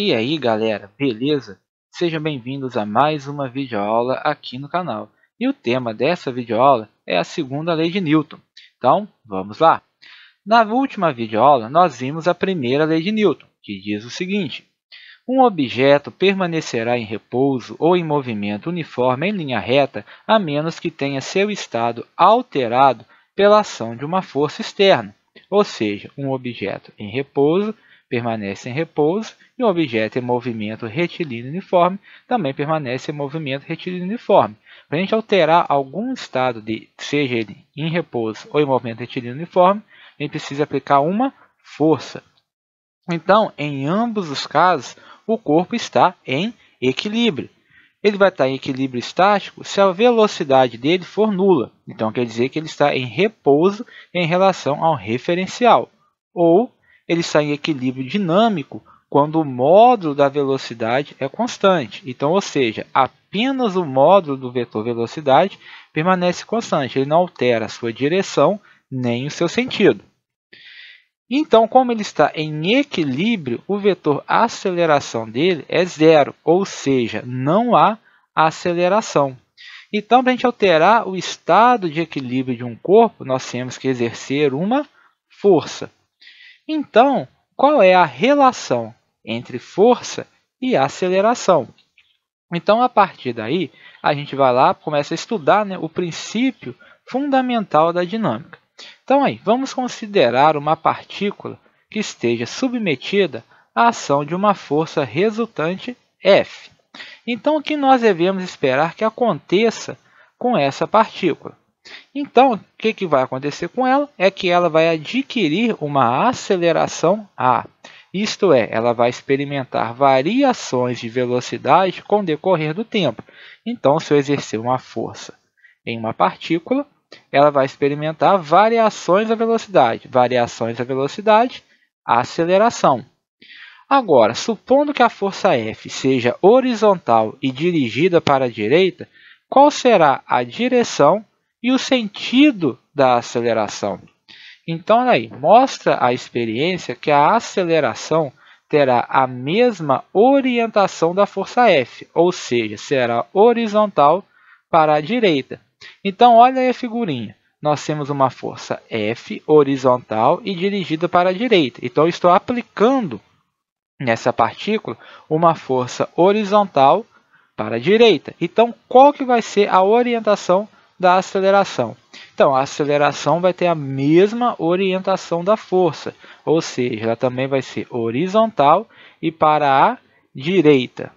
E aí galera, beleza? Sejam bem-vindos a mais uma videoaula aqui no canal. E o tema dessa videoaula é a segunda lei de Newton. Então, vamos lá! Na última videoaula, nós vimos a primeira lei de Newton, que diz o seguinte: um objeto permanecerá em repouso ou em movimento uniforme em linha reta, a menos que tenha seu estado alterado pela ação de uma força externa. Ou seja, um objeto em repouso permanece em repouso e um objeto em movimento retilíneo uniforme também permanece em movimento retilíneo uniforme. Para a gente alterar algum estado, seja ele em repouso ou em movimento retilíneo uniforme, a gente precisa aplicar uma força. Então, em ambos os casos, o corpo está em equilíbrio. Ele vai estar em equilíbrio estático se a velocidade dele for nula. Então, quer dizer que ele está em repouso em relação ao referencial. Ou ele está em equilíbrio dinâmico quando o módulo da velocidade é constante. Então, ou seja, apenas o módulo do vetor velocidade permanece constante. Ele não altera a sua direção nem o seu sentido. Então, como ele está em equilíbrio, o vetor aceleração dele é zero, ou seja, não há aceleração. Então, para a gente alterar o estado de equilíbrio de um corpo, nós temos que exercer uma força. Então, qual é a relação entre força e aceleração? Então, a partir daí, a gente vai lá e começa a estudar, o princípio fundamental da dinâmica. Então, vamos considerar uma partícula que esteja submetida à ação de uma força resultante F. Então, o que nós devemos esperar que aconteça com essa partícula? Então, o que vai acontecer com ela é que ela vai adquirir uma aceleração A. Isto é, ela vai experimentar variações de velocidade com o decorrer do tempo. Então, se eu exercer uma força em uma partícula, ela vai experimentar variações da velocidade. Variações da velocidade, aceleração. Agora, supondo que a força F seja horizontal e dirigida para a direita, qual será a direção e o sentido da aceleração? Então, mostra a experiência que a aceleração terá a mesma orientação da força F, ou seja, será horizontal para a direita. Então, olha aí a figurinha. Nós temos uma força F horizontal e dirigida para a direita. Então, eu estou aplicando nessa partícula uma força horizontal para a direita. Então, qual que vai ser a orientação da aceleração? Então, a aceleração vai ter a mesma orientação da força, ou seja, ela também vai ser horizontal e para a direita.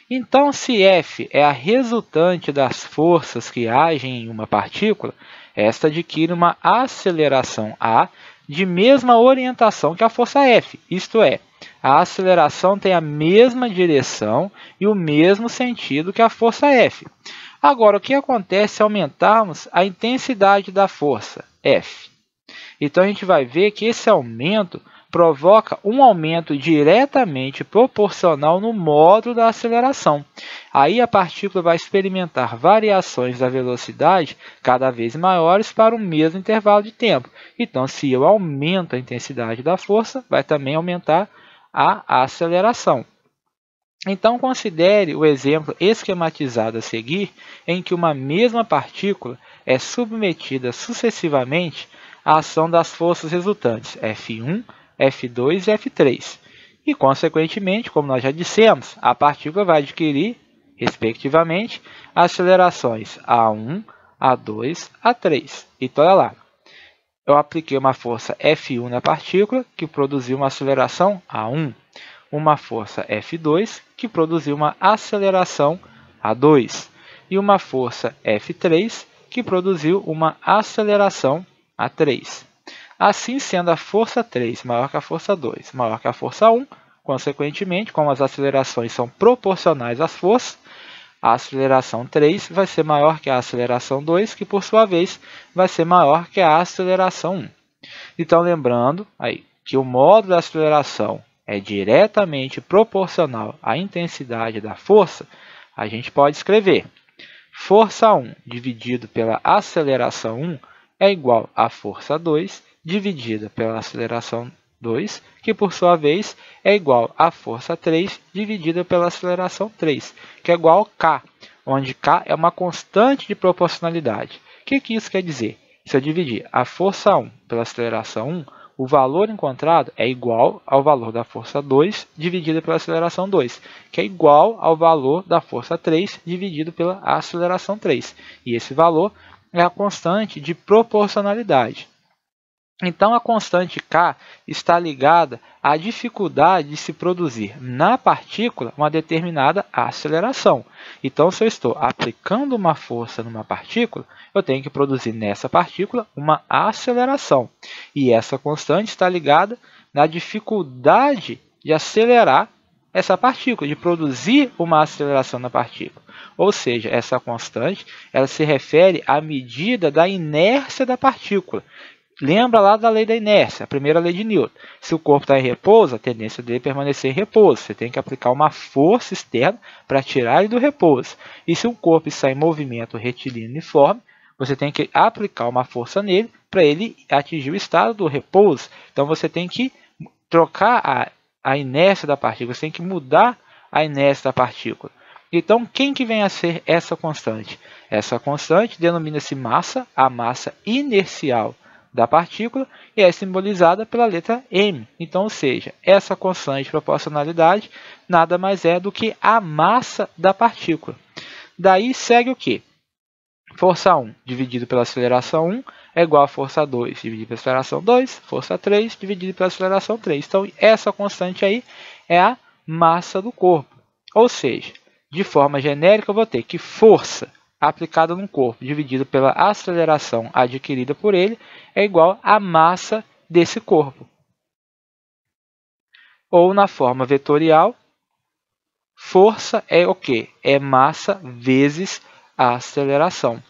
Então, se F é a resultante das forças que agem em uma partícula, esta adquire uma aceleração A de mesma orientação que a força F, isto é, a aceleração tem a mesma direção e o mesmo sentido que a força F. Agora, o que acontece se aumentarmos a intensidade da força F? Então, a gente vai ver que esse aumento provoca um aumento diretamente proporcional no módulo da aceleração. Aí a partícula vai experimentar variações da velocidade cada vez maiores para o mesmo intervalo de tempo. Então, se eu aumento a intensidade da força, vai também aumentar a aceleração. Então, considere o exemplo esquematizado a seguir, em que uma mesma partícula é submetida sucessivamente à ação das forças resultantes F1, F2 e F3. E, consequentemente, como nós já dissemos, a partícula vai adquirir, respectivamente, acelerações A1, A2, A3. Então, olha lá, eu apliquei uma força F1 na partícula, que produziu uma aceleração A1. Uma força F2, que produziu uma aceleração A2. E uma força F3, que produziu uma aceleração A3. Assim, sendo a força 3 maior que a força 2, maior que a força 1, consequentemente, como as acelerações são proporcionais às forças, a aceleração 3 vai ser maior que a aceleração 2, que, por sua vez, vai ser maior que a aceleração 1. Então, lembrando que o módulo da aceleração é diretamente proporcional à intensidade da força, a gente pode escrever força 1 dividido pela aceleração 1 é igual a força 2 dividida pela aceleração 2, que por sua vez é igual à força 3 dividida pela aceleração 3, que é igual a K, onde K é uma constante de proporcionalidade. O que isso quer dizer? Se eu dividir a força 1 pela aceleração 1, o valor encontrado é igual ao valor da força 2 dividido pela aceleração 2, que é igual ao valor da força 3 dividido pela aceleração 3. E esse valor é a constante de proporcionalidade. Então, a constante K está ligada à dificuldade de se produzir na partícula uma determinada aceleração. Então, se eu estou aplicando uma força numa partícula, eu tenho que produzir nessa partícula uma aceleração. E essa constante está ligada na dificuldade de acelerar essa partícula, de produzir uma aceleração na partícula. Ou seja, essa constante ela se refere à medida da inércia da partícula. Lembra lá da lei da inércia, a primeira lei de Newton. Se o corpo está em repouso, a tendência dele é permanecer em repouso. Você tem que aplicar uma força externa para tirar ele do repouso. E se o corpo está em movimento retilíneo uniforme, você tem que aplicar uma força nele para ele atingir o estado do repouso. Então, você tem que trocar a inércia da partícula, você tem que mudar a inércia da partícula. Então, quem que vem a ser essa constante? Essa constante denomina-se massa, a massa inercial da partícula, e é simbolizada pela letra m. Então, ou seja, essa constante de proporcionalidade nada mais é do que a massa da partícula. Daí segue o quê? Força 1 dividido pela aceleração 1 é igual a força 2 dividido pela aceleração 2, força 3 dividido pela aceleração 3. Então, essa constante aí é a massa do corpo. Ou seja, de forma genérica, eu vou ter que força aplicada num corpo dividido pela aceleração adquirida por ele é igual à massa desse corpo. Ou na forma vetorial, força é o quê? É massa vezes a aceleração.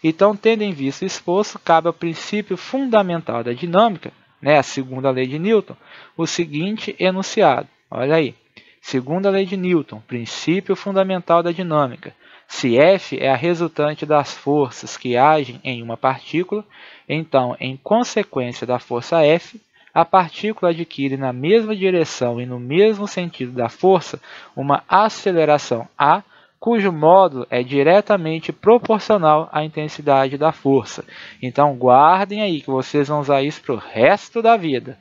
Então, tendo em vista o exposto, cabe ao princípio fundamental da dinâmica, a segunda lei de Newton, o seguinte enunciado. Olha aí. Segunda lei de Newton, princípio fundamental da dinâmica. Se F é a resultante das forças que agem em uma partícula, então, em consequência da força F, a partícula adquire na mesma direção e no mesmo sentido da força uma aceleração A, cujo módulo é diretamente proporcional à intensidade da força. Então, guardem aí que vocês vão usar isso para o resto da vida.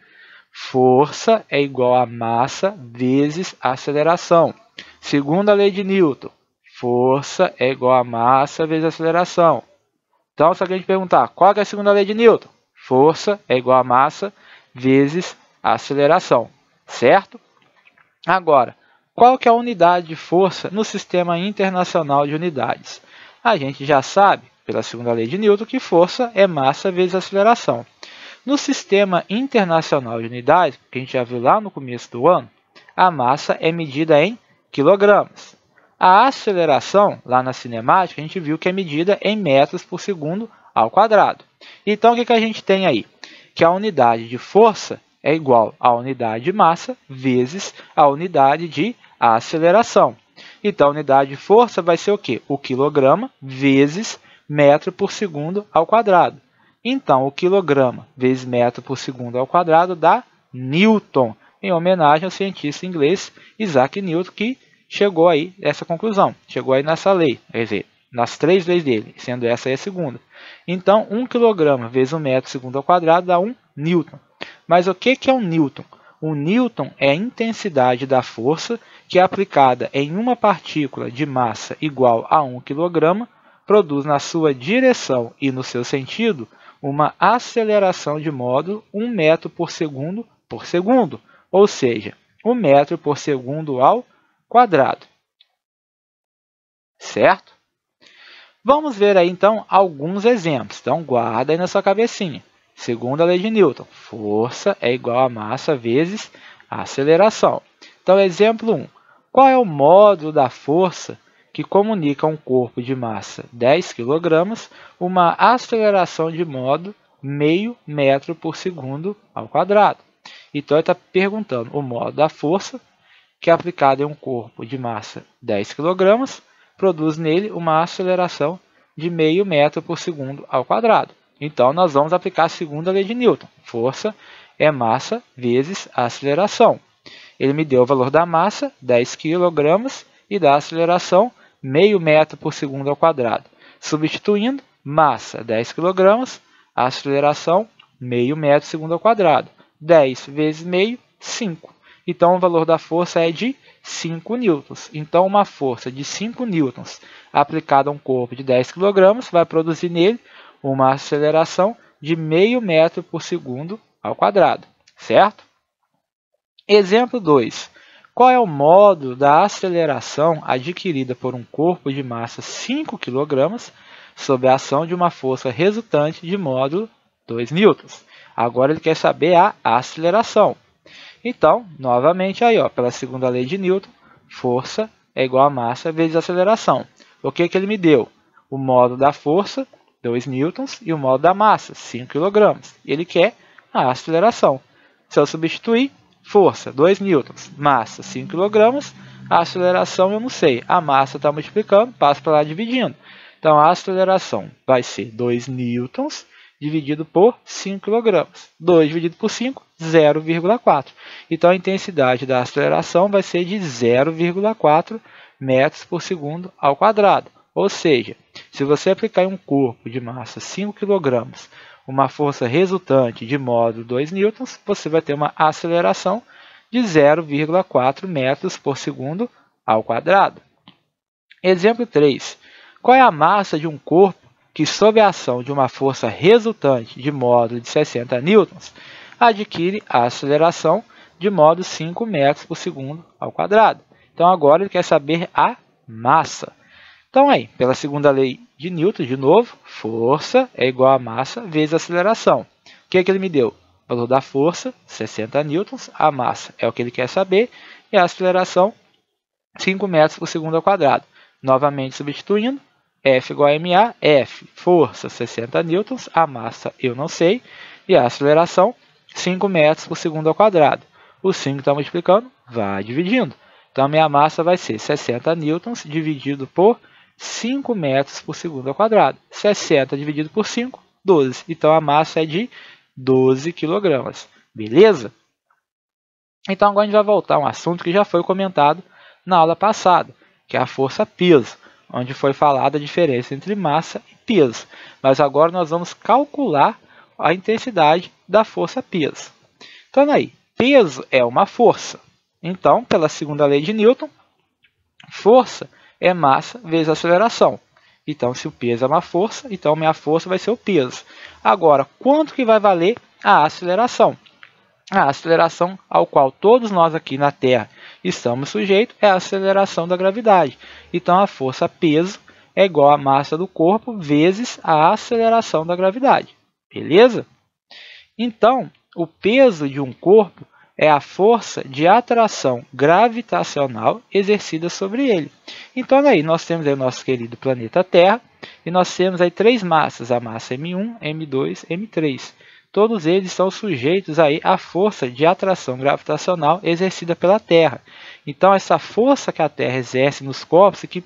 Força é igual a massa vezes aceleração. Segunda lei de Newton. Força é igual a massa vezes aceleração. Então, se alguém te perguntar qual é a segunda lei de Newton? Força é igual a massa vezes aceleração. Certo? Agora, qual que é a unidade de força no Sistema Internacional de Unidades? A gente já sabe, pela segunda lei de Newton, que força é massa vezes aceleração. No Sistema Internacional de Unidades, que a gente já viu lá no começo do ano, a massa é medida em quilogramas. A aceleração, lá na cinemática, a gente viu que é medida em metros por segundo ao quadrado. Então, o que a gente tem aí? Que a unidade de força é igual à unidade de massa vezes a unidade de aceleração. Então, a unidade de força vai ser o quê? O quilograma vezes metro por segundo ao quadrado. Então, o quilograma vezes metro por segundo ao quadrado dá Newton, em homenagem ao cientista inglês Isaac Newton, que chegou aí a essa conclusão, chegou aí nessa lei, quer dizer, nas três leis dele, sendo essa aí a segunda. Então, 1 kg vezes 1 metro por segundo ao quadrado dá 1 Newton. Mas o que é um Newton? O Newton é a intensidade da força que, aplicada em uma partícula de massa igual a 1 kg, produz na sua direção e no seu sentido uma aceleração de módulo 1 metro por segundo, ou seja, 1 metro por segundo ao quadrado. Certo? Vamos ver aí, então, alguns exemplos. Então, guarda aí na sua cabecinha. Segunda lei de Newton, força é igual a massa vezes a aceleração. Então, exemplo 1. Qual é o módulo da força que comunica a um corpo de massa 10 kg uma aceleração de módulo meio metro por segundo ao quadrado? Então, ele está perguntando o módulo da força que, aplicado em um corpo de massa 10 kg, produz nele uma aceleração de meio metro por segundo ao quadrado. Então, nós vamos aplicar a segunda lei de Newton. Força é massa vezes a aceleração. Ele me deu o valor da massa, 10 kg, e da aceleração, meio metro por segundo ao quadrado. Substituindo, massa, 10 kg, aceleração, meio metro por segundo ao quadrado. 10 vezes meio, 5. Então, o valor da força é de 5 newtons. Então, uma força de 5 newtons aplicada a um corpo de 10 kg vai produzir nele uma aceleração de meio metro por segundo ao quadrado, certo? Exemplo 2. Qual é o módulo da aceleração adquirida por um corpo de massa 5 kg sob a ação de uma força resultante de módulo 2 newtons? Agora ele quer saber a aceleração. Então, novamente, aí, ó, pela segunda lei de Newton, força é igual a massa vezes aceleração. O que ele me deu? O módulo da força, 2 newtons, e o módulo da massa, 5 kg. Ele quer a aceleração. Se eu substituir, força, 2 newtons, massa, 5 kg, a aceleração eu não sei. A massa está multiplicando, passa para lá dividindo. Então, a aceleração vai ser 2 newtons dividido por 5 kg. 2 dividido por 5, 0,4. Então, a intensidade da aceleração vai ser de 0,4 metros por segundo ao quadrado. Ou seja, se você aplicar em um corpo de massa 5 kg uma força resultante de módulo 2 newtons, você vai ter uma aceleração de 0,4 metros por segundo ao quadrado. Exemplo 3. Qual é a massa de um corpo que, sob a ação de uma força resultante de módulo de 60 newtons, adquire a aceleração de módulo 5 metros por segundo ao quadrado? Então, agora ele quer saber a massa. Então, aí, pela segunda lei de Newton, de novo, força é igual a massa vezes aceleração. O que ele me deu? O valor da força, 60 newtons, a massa é o que ele quer saber, e a aceleração, 5 metros por segundo ao quadrado. Novamente substituindo, F igual a ma, F, força, 60 newtons, a massa eu não sei, e a aceleração, 5 metros por segundo ao quadrado. O 5 está multiplicando, vai dividindo. Então, a minha massa vai ser 60 newtons dividido por 5 metros por segundo ao quadrado. 60 dividido por 5, 12. Então, a massa é de 12 kg. Beleza? Então, agora a gente vai voltar a um assunto que já foi comentado na aula passada, que é a força-peso, onde foi falada a diferença entre massa e peso. Mas agora nós vamos calcular a intensidade da força-peso. Então, aí, peso é uma força. Então, pela segunda lei de Newton, força é massa vezes aceleração. Então, se o peso é uma força, então minha força vai ser o peso. Agora, quanto que vai valer a aceleração? A aceleração ao qual todos nós aqui na Terra estamos sujeitos é a aceleração da gravidade. Então, a força peso é igual à massa do corpo vezes a aceleração da gravidade. Beleza? Então, o peso de um corpo é a força de atração gravitacional exercida sobre ele. Então, aí, nós temos aí o nosso querido planeta Terra, e nós temos aí 3 massas, a massa M1, M2, M3. Todos eles são sujeitos aí à força de atração gravitacional exercida pela Terra. Então, essa força que a Terra exerce nos corpos e que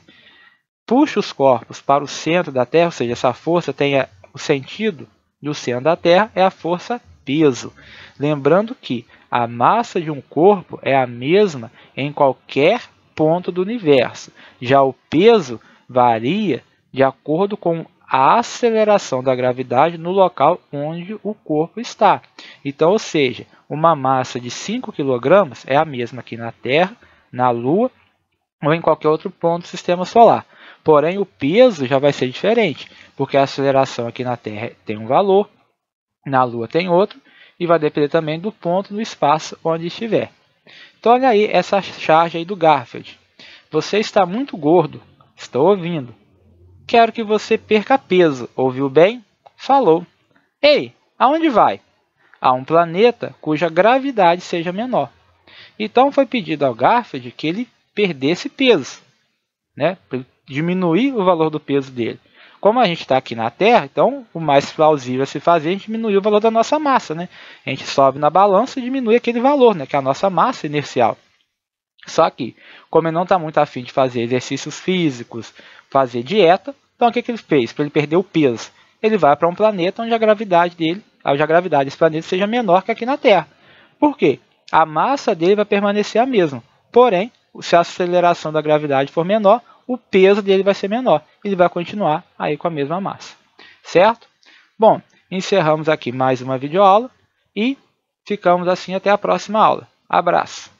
puxa os corpos para o centro da Terra, ou seja, essa força tem o sentido do centro da Terra, é a força peso. Lembrando que a massa de um corpo é a mesma em qualquer ponto do universo. Já o peso varia de acordo com a aceleração da gravidade no local onde o corpo está. Então, ou seja, uma massa de 5 kg é a mesma aqui na Terra, na Lua ou em qualquer outro ponto do sistema solar. Porém, o peso já vai ser diferente, porque a aceleração aqui na Terra tem um valor, na Lua tem outro, e vai depender também do ponto no espaço onde estiver. Então, olha aí essa charge aí do Garfield. Você está muito gordo. Estou ouvindo. Quero que você perca peso. Ouviu bem? Falou. Ei, aonde vai? A um planeta cuja gravidade seja menor. Então, foi pedido ao Garfield que ele perdesse peso, né? Para diminuir o valor do peso dele. Como a gente está aqui na Terra, então o mais plausível a se fazer é a gente diminuir o valor da nossa massa, né? A gente sobe na balança e diminui aquele valor, né? Que é a nossa massa inercial. Só que, como ele não está muito afim de fazer exercícios físicos, fazer dieta, então o que ele fez? Para ele perder o peso, ele vai para um planeta onde a gravidade desse planeta seja menor que aqui na Terra. Por quê? A massa dele vai permanecer a mesma, porém, se a aceleração da gravidade for menor, o peso dele vai ser menor. Ele vai continuar aí com a mesma massa. Certo? Bom, encerramos aqui mais uma videoaula e ficamos assim até a próxima aula. Abraço!